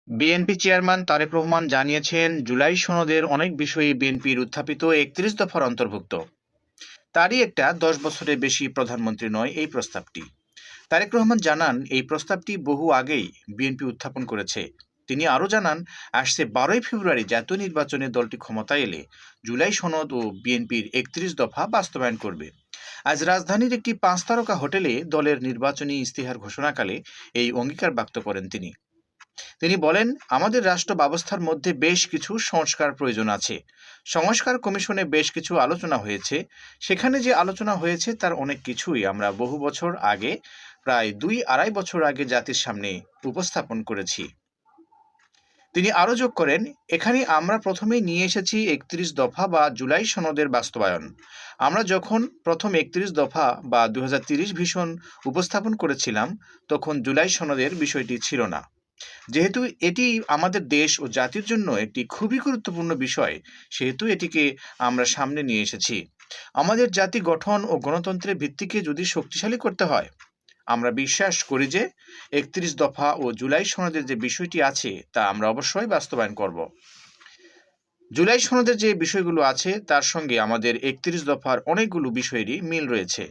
BNP chairman Tarique Rahman জানিয়েছেন, জুলাই সনদের অনেক বিষয়ই বিএনপির উত্থাপিত ৩১ দফার অন্তর্ভুক্ত। তারই একটা ১০ বছরের বেশি প্রধানমন্ত্রী নয় এই প্রস্তাবটি। তারেক রহমান জানান, এই প্রস্তাবটি বহু আগেই বিএনপি উত্থাপন করেছে। তিনি আরও জানান, আসছে ১২ই ফেব্রুয়ারি জাতীয় নির্বাচনে দলটি ক্ষমতায় এলে জুলাই সনদ ও বিএনপির ৩১ দফা বাস্তবায়ন করবে। আজ রাজধানীর একটি ৫ তারকা হোটেলে দলের নির্বাচনী ইস্তেহার ঘোষণাকালে এই অঙ্গীকার ব্যক্ত করেন তিনি। তিনি বলেন, আমাদের রাষ্ট্র ব্যবস্থার মধ্যে বেশ কিছু সংস্কার প্রয়োজন আছে। সংস্কার কমিশনে বেশ কিছু আলোচনা হয়েছে। সেখানে যে আলোচনা হয়েছে তার অনেক কিছুই আমরা বহু বছর আগে, প্রায় ২-২.৫ বছর আগে জাতির সামনে উপস্থাপন করেছি। তিনি আরও যোগ করেন, এখানে আমরা প্রথমেই নিয়ে এসেছি ৩১ দফা বা জুলাই সনদের বাস্তবায়ন। আমরা যখন প্রথম ৩১ দফা বা ২০৩০ ভিশন উপস্থাপন করেছিলাম, তখন জুলাই সনদের বিষয়টি ছিল না। যেহেতু এটি আমাদের দেশ ও জাতির জন্য একটি খুবই গুরুত্বপূর্ণ বিষয়, সেহেতু এটিকে আমরা সামনে নিয়ে এসেছি। আমাদের জাতি গঠন ও গণতন্ত্রের ভিত্তিকে যদি শক্তিশালী করতে হয়, আমরা বিশ্বাস করি যে ৩১ দফা ও জুলাই সনদের যে বিষয়টি আছে তা আমরা অবশ্যই বাস্তবায়ন করব। জুলাই সনদের যে বিষয়গুলো আছে তার সঙ্গে আমাদের ৩১ দফার অনেকগুলো বিষয়েরই মিল রয়েছে।